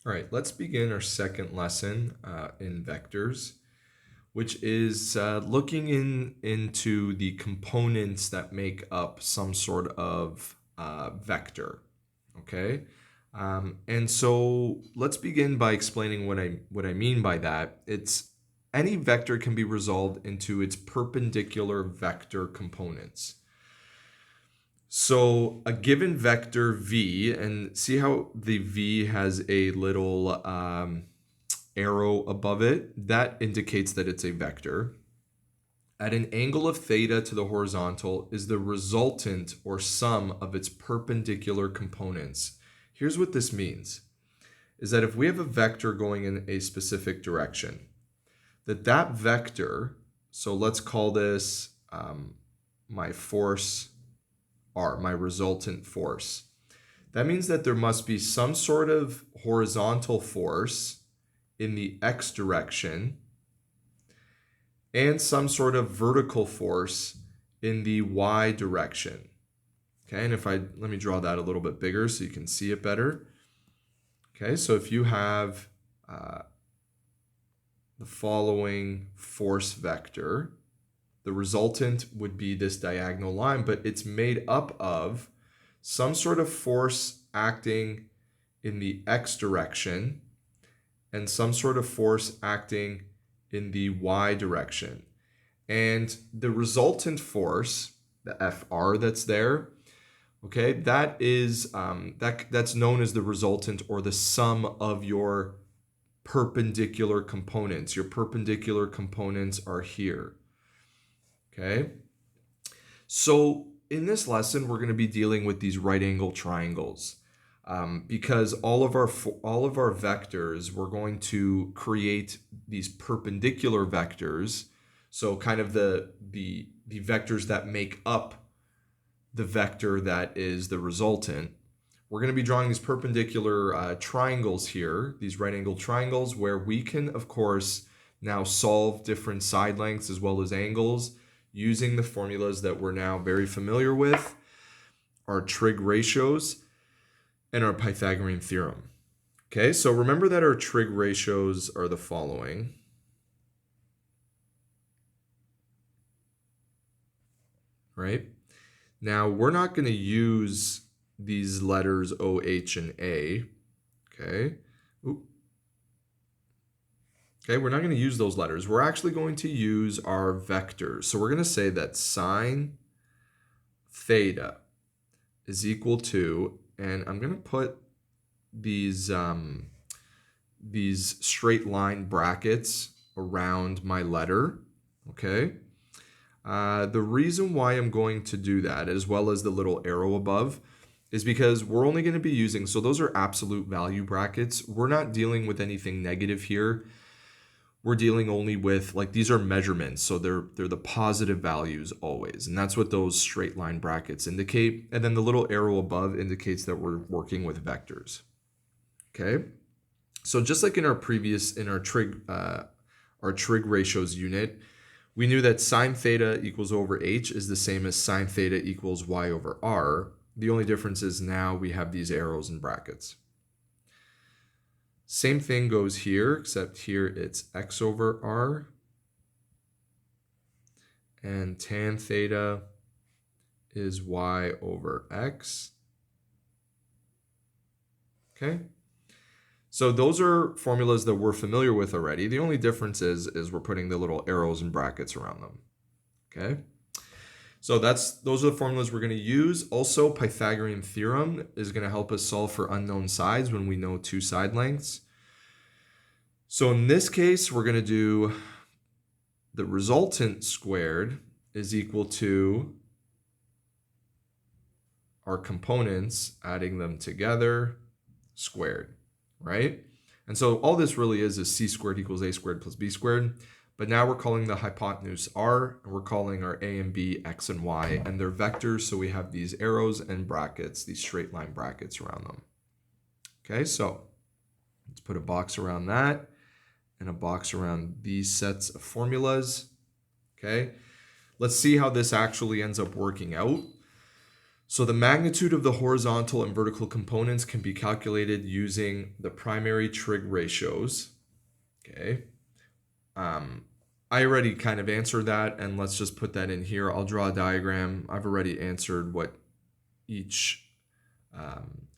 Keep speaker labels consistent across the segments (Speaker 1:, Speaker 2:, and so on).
Speaker 1: All right, let's begin our second lesson in vectors, which is looking into the components that make up some sort of vector. Okay, and so let's begin by explaining what I mean by that. It's any vector can be resolved into its perpendicular vector components. So a given vector v, and see how the v has a little arrow above it? That indicates that it's a vector. At an angle of theta to the horizontal is the resultant or sum of its perpendicular components. Here's what this means, is that if we have a vector going in a specific direction, that vector, so let's call this my force R, my resultant force. That means that there must be some sort of horizontal force in the x direction and some sort of vertical force in the y direction. Okay, and let me draw that a little bit bigger so you can see it better. Okay, so if you have the following force vector, the resultant would be this diagonal line, but it's made up of some sort of force acting in the x direction and some sort of force acting in the y direction. And the resultant force, the Fr that's there, okay, that is that's known as the resultant or the sum of your perpendicular components. Your perpendicular components are here. Okay, so in this lesson, we're going to be dealing with these right angle triangles because all of our vectors, we're going to create these perpendicular vectors. So kind of the vectors that make up the vector that is the resultant. We're going to be drawing these perpendicular triangles here, these right angle triangles, where we can, of course, now solve different side lengths as well as angles using the formulas that we're now very familiar with, our trig ratios and our Pythagorean theorem. Okay, so remember that our trig ratios are the following. Right? Now, we're not going to use these letters O, H, and A. Okay. Okay, we're not going to use those letters. We're actually going to use our vectors. So we're going to say that sine theta is equal to, and I'm going to put these straight line brackets around my letter, okay? The reason why I'm going to do that, as well as the little arrow above, is because we're only going to be using, so those are absolute value brackets. We're not dealing with anything negative here. We're dealing only with, like, these are measurements, so they're the positive values always, and that's what those straight line brackets indicate. And then the little arrow above indicates that we're working with vectors. Okay, so just like in our trig ratios unit, we knew that sine theta equals over h is the same as sine theta equals y over r. The only difference is now we have these arrows and brackets. Same thing goes here, except here it's x over r. And tan theta is y over x. Okay? So those are formulas that we're familiar with already. The only difference is we're putting the little arrows and brackets around them. Okay? So those are the formulas we're going to use. Also, Pythagorean theorem is going to help us solve for unknown sides when we know two side lengths. So in this case, we're going to do the resultant squared is equal to our components, adding them together, squared, right? And so all this really is c squared equals a squared plus b squared. But now we're calling the hypotenuse r, and we're calling our a and b x and y, and they're vectors, so we have these arrows and brackets, these straight line brackets around them. Okay, so let's put a box around that and a box around these sets of formulas. Okay, let's see how this actually ends up working out. So the magnitude of the horizontal and vertical components can be calculated using the primary trig ratios. Okay. I already kind of answered that, and let's just put that in here. I'll draw a diagram. I've already answered what each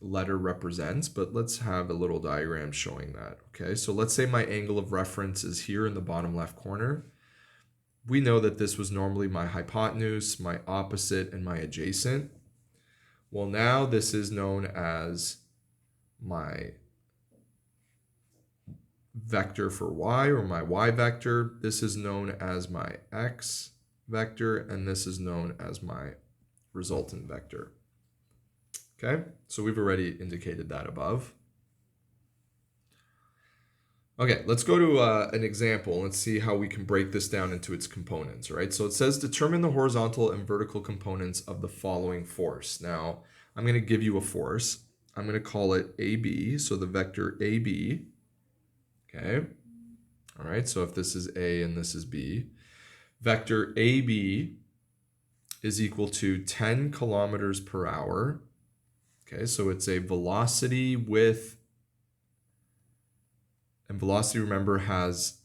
Speaker 1: letter represents, but let's have a little diagram showing that. Okay, so let's say my angle of reference is here in the bottom left corner. We know that this was normally my hypotenuse, my opposite, and my adjacent. Well, now this is known as my vector for y, or my y vector. This is known as my x vector, and this is known as my resultant vector. Okay, so we've already indicated that above. Okay, let's go to an example. Let's see how we can break this down into its components, right? So it says determine the horizontal and vertical components of the following force. Now, I'm going to give you a force. I'm going to call it AB, so the vector AB. Okay, all right, so if this is A and this is B, vector AB is equal to 10 kilometers per hour. Okay, so it's a velocity with, and velocity, remember, has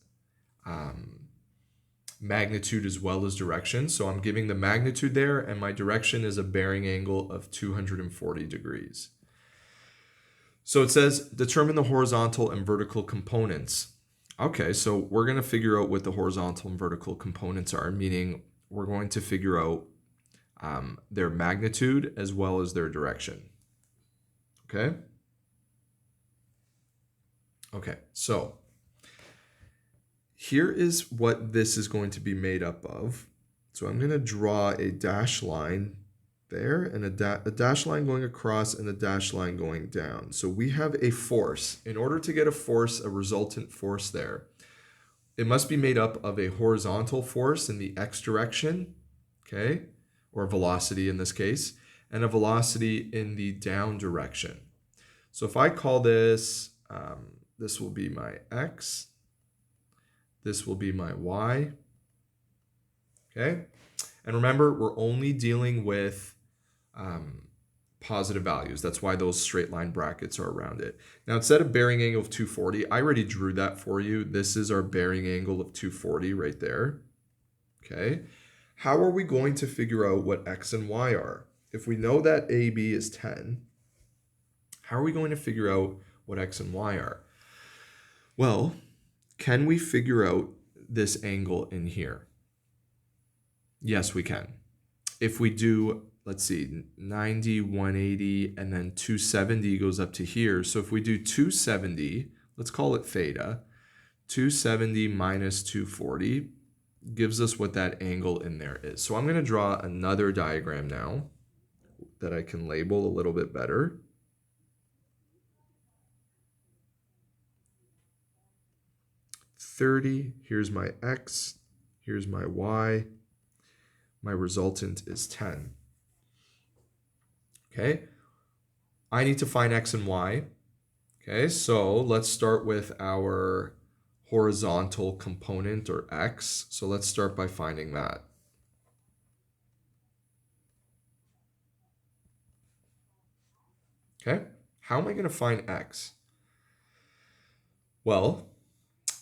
Speaker 1: magnitude as well as direction. So I'm giving the magnitude there, and my direction is a bearing angle of 240 degrees. So it says determine the horizontal and vertical components. Okay, so we're going to figure out what the horizontal and vertical components are, meaning we're going to figure out their magnitude as well as their direction. Okay? Okay, so here is what this is going to be made up of. So I'm going to draw a dash line there, and a dash line going across and a dash line going down. So we have a force. In order to get a force, a resultant force there, it must be made up of a horizontal force in the x direction, okay, or velocity in this case, and a velocity in the down direction. So if I call this, this will be my x, this will be my y, okay? And remember, we're only dealing with positive values. That's why those straight line brackets are around it. Now, instead of bearing angle of 240, I already drew that for you. This is our bearing angle of 240 right there, okay? How are we going to figure out what x and y are? If we know that AB is 10, how are we going to figure out what x and y are? Well, can we figure out this angle in here? Yes, we can. If we do, let's see, 90, 180, and then 270 goes up to here. So if we do 270, let's call it theta, 270 minus 240 gives us what that angle in there is. So I'm going to draw another diagram now that I can label a little bit better. Here's my x, here's my y, my resultant is 10. Okay, I need to find x and y. Okay, so let's start with our horizontal component, or x. So let's start by finding that. Okay, how am I going to find x? Well,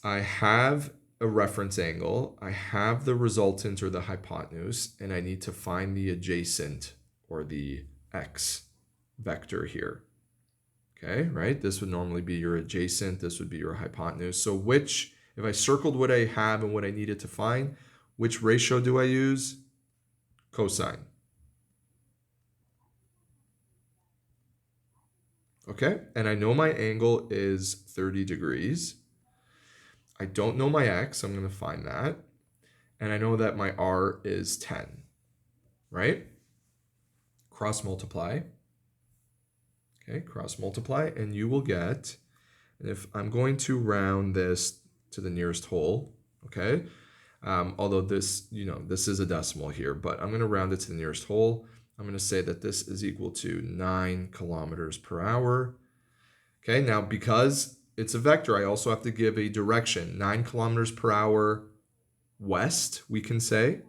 Speaker 1: I have a reference angle, I have the resultant or the hypotenuse, and I need to find the adjacent or the x vector here. Okay, right? This would normally be your adjacent, this would be your hypotenuse. So which, if I circled what I have and what I needed to find, which ratio do I use? Cosine. Okay, and I know my angle is 30 degrees. I don't know my x, I'm going to find that. And I know that my r is 10, right? Cross multiply. Okay, cross multiply, and you will get, and if I'm going to round this to the nearest whole, okay? Although this, this is a decimal here, but I'm going to round it to the nearest whole. I'm going to say that this is equal to 9 kilometers per hour. Okay, now because it's a vector, I also have to give a direction. 9 kilometers per hour west, we can say.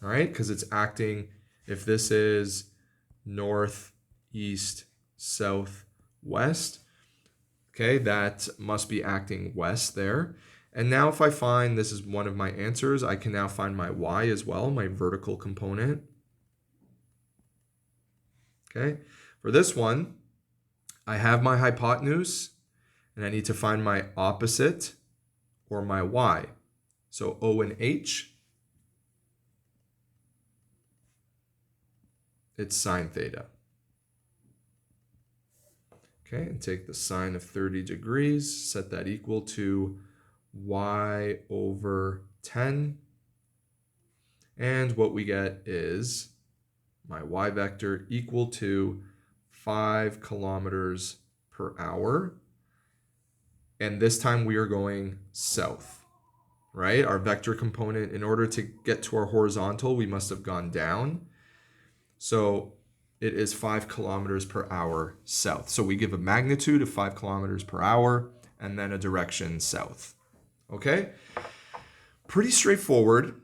Speaker 1: All right, because it's acting If this is north, east, south, west, okay, that must be acting west there. And now if I find this is one of my answers, I can now find my y as well, my vertical component. Okay, for this one, I have my hypotenuse, and I need to find my opposite or my y. So O and H, it's sine theta. Okay, and take the sine of 30 degrees, set that equal to y over 10. And what we get is my y vector equal to 5 kilometers per hour. And this time we are going south, right? Our vector component, in order to get to our horizontal, we must have gone down. So it is 5 kilometers per hour south. So we give a magnitude of 5 kilometers per hour and then a direction south. Okay? Pretty straightforward.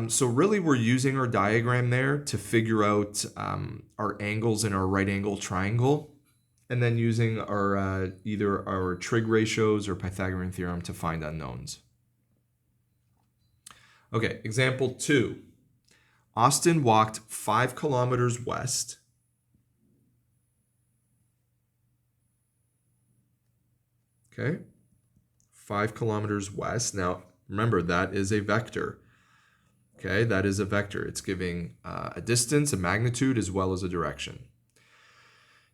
Speaker 1: So really we're using our diagram there to figure out our angles in our right angle triangle, and then using our either our trig ratios or Pythagorean theorem to find unknowns. Okay, example 2. Austin walked 5 kilometers west. Okay, 5 kilometers west. Now, remember, that is a vector. Okay, that is a vector. It's giving a distance, a magnitude, as well as a direction.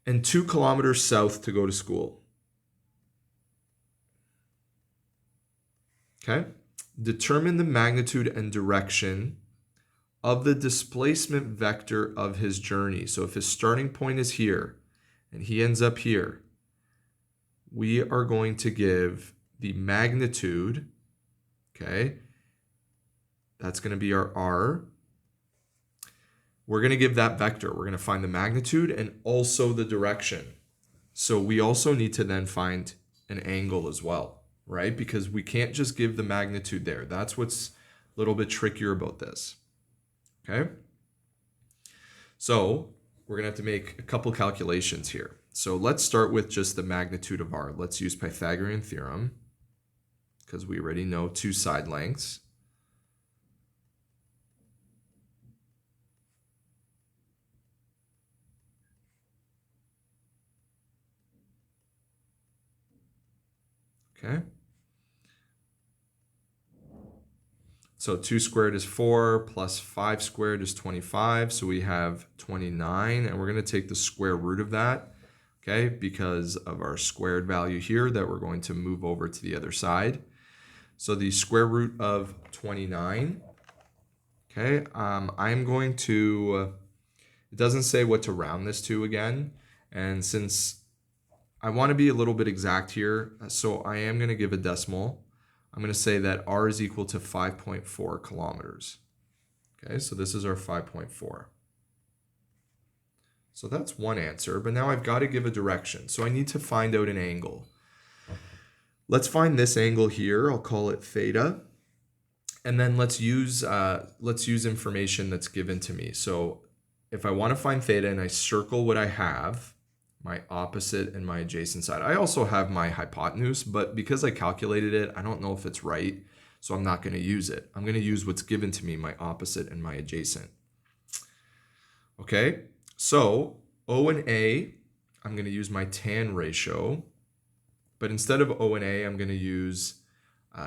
Speaker 1: And 2 kilometers south to go to school. Okay, determine the magnitude and direction of the displacement vector of his journey. So if his starting point is here and he ends up here, we are going to give the magnitude, okay, that's going to be our r. We're going to give that vector. We're going to find the magnitude and also the direction. So we also need to then find an angle as well, right? Because we can't just give the magnitude there. That's what's a little bit trickier about this, okay? So we're going to have to make a couple calculations here. So let's start with just the magnitude of r. Let's use Pythagorean theorem because we already know 2 side lengths. Okay. So 2 squared is 4 plus 5 squared is 25. So we have 29, and we're going to take the square root of that, okay, because of our squared value here that we're going to move over to the other side. So the square root of 29, okay, I'm going to, it doesn't say what to round this to again, and since I want to be a little bit exact here, so I am going to give a decimal. I'm going to say that r is equal to 5.4 kilometers. Okay, so this is our 5.4. So that's one answer, but now I've got to give a direction. So I need to find out an angle. Let's find this angle here. I'll call it theta. And then let's use information that's given to me. So if I want to find theta and I circle what I have, my opposite and my adjacent side. I also have my hypotenuse, but because I calculated it, I don't know if it's right, so I'm not going to use it. I'm going to use what's given to me, my opposite and my adjacent. Okay, so O and A, I'm going to use my tan ratio, but instead of O and A, I'm going to use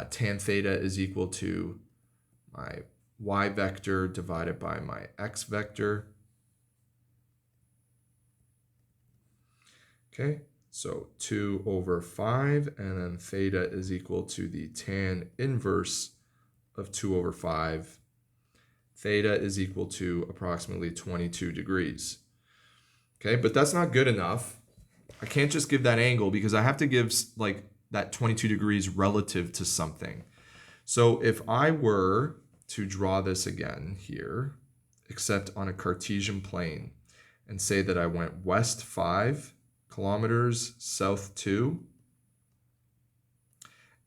Speaker 1: tan theta is equal to my y vector divided by my x vector. Okay, so 2 over 5, and then theta is equal to the tan inverse of 2 over 5. Theta is equal to approximately 22 degrees. Okay, but that's not good enough. I can't just give that angle because I have to give like that 22 degrees relative to something. So if I were to draw this again here, except on a Cartesian plane, and say that I went west 5 kilometers, south 2,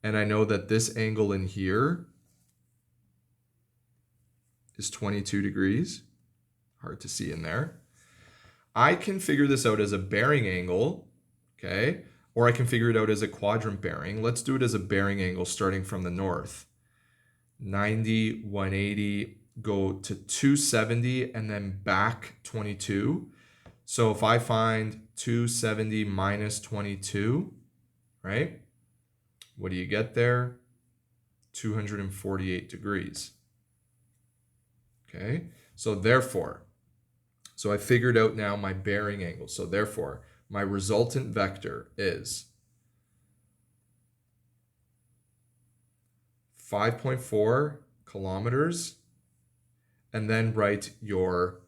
Speaker 1: and I know that this angle in here is 22 degrees. hard to see in there. I can figure this out as a bearing angle, okay? Or I can figure it out as a quadrant bearing. Let's do it as a bearing angle starting from the north. 90, 180, go to 270, and then back 22. So if I find 270 minus 22, right? What do you get there? 248 degrees. Okay, so therefore, I figured out now my bearing angle. So therefore, my resultant vector is 5.4 kilometers, and then write your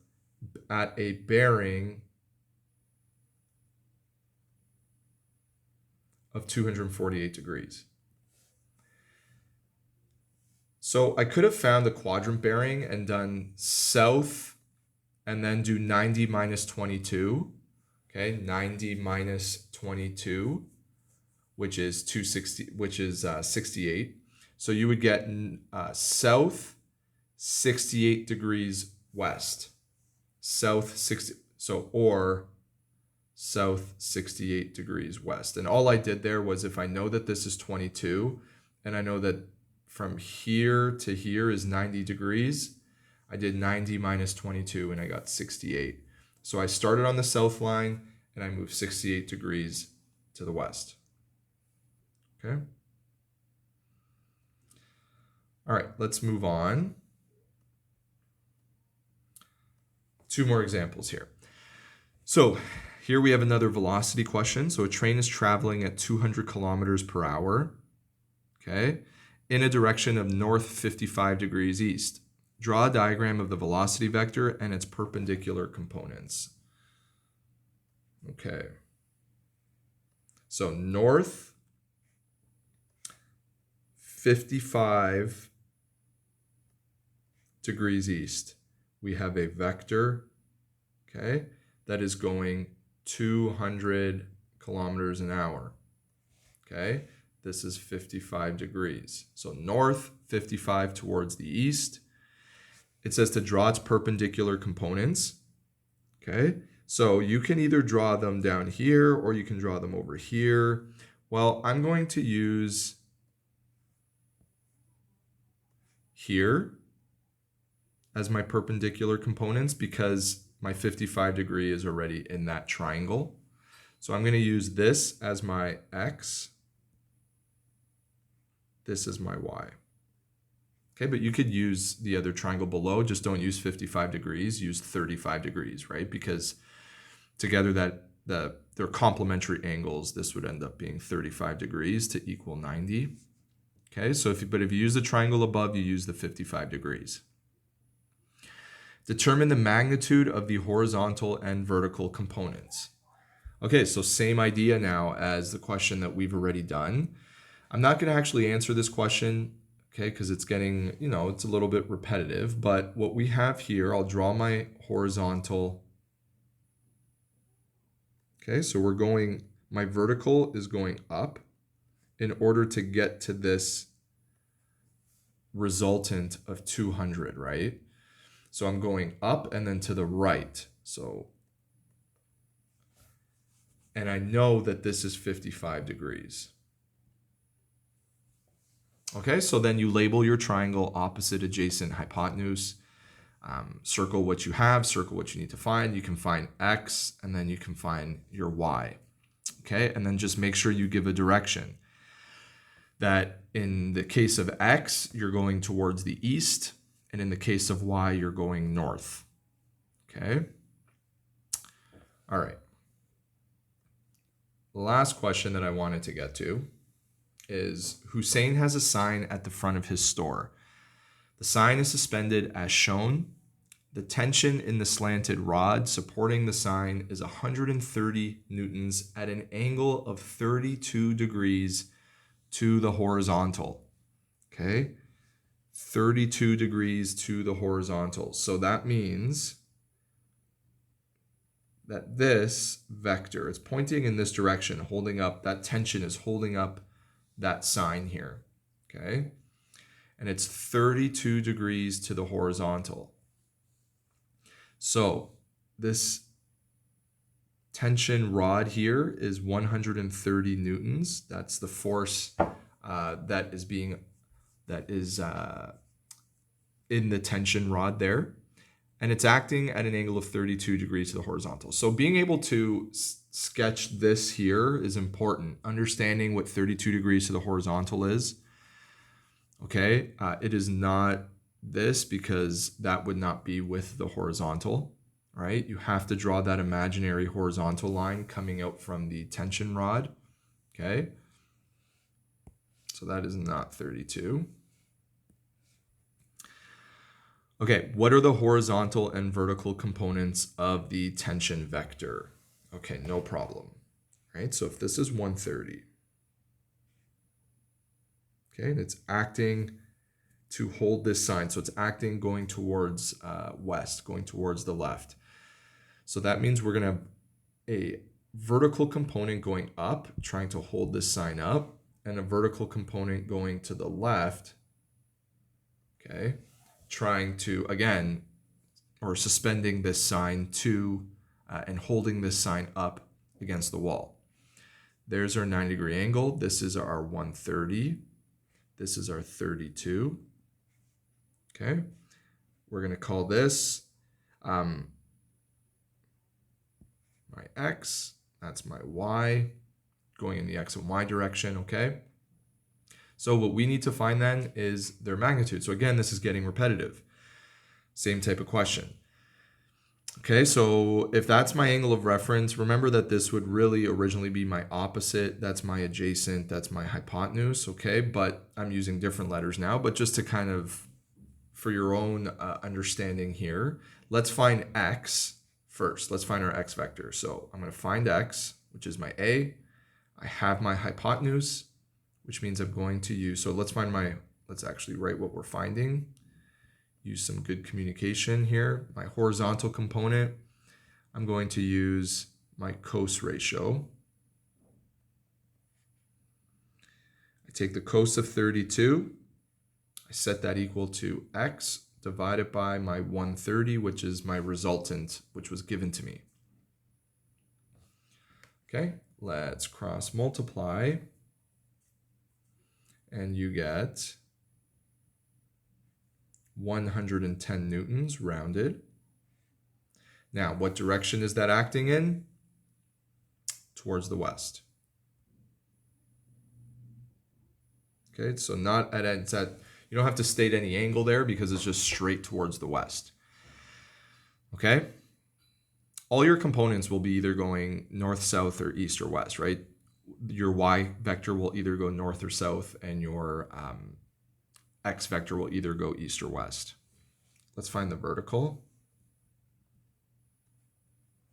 Speaker 1: at a bearing of 248 degrees. So I could have found the quadrant bearing and done south and then do 90 minus 22. Okay, 90 minus 22, which is 68. So you would get south 68 degrees west. South 60, so or south 68 degrees west. And all I did there was, if I know that this is 22 and I know that from here to here is 90 degrees, I did 90 minus 22 and I got 68. So I started on the south line and I moved 68 degrees to the west. Okay. All right, let's move on. Two more examples here. So here we have another velocity question. So a train is traveling at 200 kilometers per hour, okay, in a direction of north 55 degrees east. Draw a diagram of the velocity vector and its perpendicular components. Okay. So north 55 degrees east. We have a vector, okay, that is going 200 kilometers an hour. Okay, this is 55 degrees. So north 55 towards the east. It says to draw its perpendicular components. Okay, so you can either draw them down here or you can draw them over here. Well, I'm going to use here as my perpendicular components because my 55 degree is already in that triangle. So I'm going to use this as my x. This is my y. Okay, but you could use the other triangle below. Just don't use 55 degrees. Use 35 degrees, right? Because together they're complementary angles. This would end up being 35 degrees to equal 90. Okay, so if you use the triangle above, you use the 55 degrees. Determine the magnitude of the horizontal and vertical components. Okay, so same idea now as the question that we've already done. I'm not going to actually answer this question, okay, because it's getting, it's a little bit repetitive. But what we have here, I'll draw my horizontal. Okay, so my vertical is going up in order to get to this resultant of 200, right? So I'm going up and then to the right. So, and I know that this is 55 degrees. Okay, so then you label your triangle opposite, adjacent, hypotenuse. Circle what you have, circle what you need to find. You can find x, and then you can find your y. Okay, and then just make sure you give a direction. That in the case of x, you're going towards the east. And in the case of y, you're going north. Okay. All right. The last question that I wanted to get to is Hussein has a sign at the front of his store. The sign is suspended as shown. The tension in the slanted rod supporting the sign is 130 newtons at an angle of 32 degrees to the horizontal. Okay. 32 degrees to the horizontal. So that means that this vector is pointing in this direction, holding up, that tension is holding up that sign here, okay? And it's 32 degrees to the horizontal. So this tension rod here is 130 newtons. That's the force that is in the tension rod there. And it's acting at an angle of 32 degrees to the horizontal. So being able to sketch this here is important. Understanding what 32 degrees to the horizontal is. Okay, it is not this because that would not be with the horizontal, right? You have to draw that imaginary horizontal line coming out from the tension rod, okay? So that is not 32. Okay, what are the horizontal and vertical components of the tension vector? Okay, no problem, right? So if this is 130, okay, and it's acting to hold this sign. So it's acting going towards west, going towards the left. So that means we're going to have a vertical component going up, trying to hold this sign up, and a vertical component going to the left, okay, trying to, again, or suspending this sign to and holding this sign up against the wall. There's our 90-degree angle. This is our 130. This is our 32. Okay, we're going to call this my x. That's my y, going in the x and y direction, okay? So what we need to find then is their magnitude. So again, this is getting repetitive. Same type of question. Okay, so if that's my angle of reference, remember that this would really originally be my opposite. That's my adjacent, that's my hypotenuse, okay? But I'm using different letters now, but just to kind of, for your own understanding here, let's find x first. Let's find our x vector. So I'm going to find x, which is my a. I have my hypotenuse, which means I'm going to use, so let's actually write what we're finding. Use some good communication here. My horizontal component, I'm going to use my cos ratio. I take the cos of 32. I set that equal to x divided by my 130, which is my resultant, which was given to me. Okay, let's cross multiply. And you get 110 newtons rounded. Now, what direction is that acting in? Towards the west. Okay, so you don't have to state any angle there because it's just straight towards the west. Okay? All your components will be either going north, south, or east or west, right? Your y vector will either go north or south, and your x vector will either go east or west. Let's find the vertical.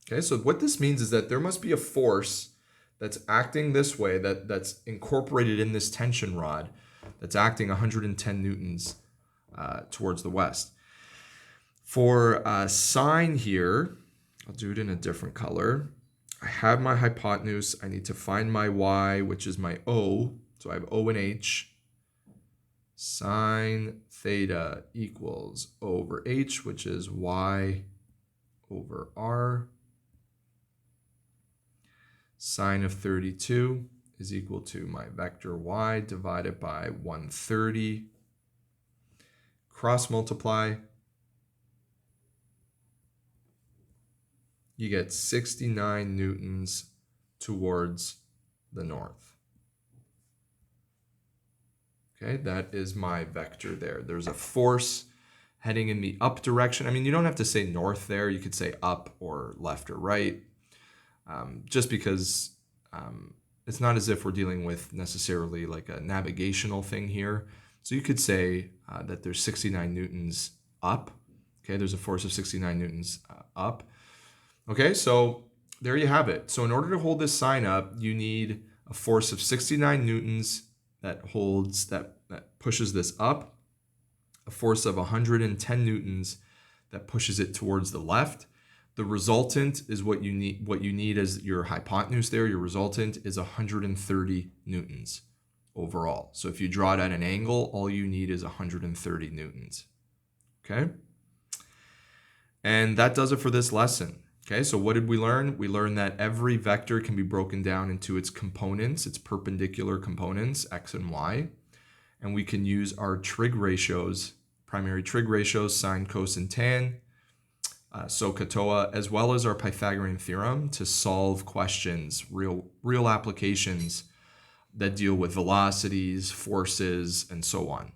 Speaker 1: Okay, so what this means is that there must be a force that's acting this way, that's incorporated in this tension rod, that's acting 110 newtons towards the west. For sine here, I'll do it in a different color. I have my hypotenuse. I need to find my y, which is my O. So I have O and H. Sine theta equals O over H, which is y over r. Sine of 32 is equal to my vector y divided by 130. Cross multiply. You get 69 newtons towards the north. Okay, that is my vector there. There's a force heading in the up direction. I mean, you don't have to say north there. You could say up or left or right, just because it's not as if we're dealing with necessarily like a navigational thing here. So you could say that there's 69 newtons up. Okay, there's a force of 69 newtons up. Okay, so there you have it. So in order to hold this sign up, you need a force of 69 newtons that pushes this up, a force of 110 newtons that pushes it towards the left. The resultant is what you need. What you need as your hypotenuse there. Your resultant is 130 newtons overall. So if you draw it at an angle, all you need is 130 newtons. Okay. And that does it for this lesson. Okay, so what did we learn? We learned that every vector can be broken down into its components, its perpendicular components, x and y. And we can use our trig ratios, primary trig ratios, sine, cos, and tan, SOHCAHTOA, as well as our Pythagorean theorem to solve questions, real applications that deal with velocities, forces, and so on.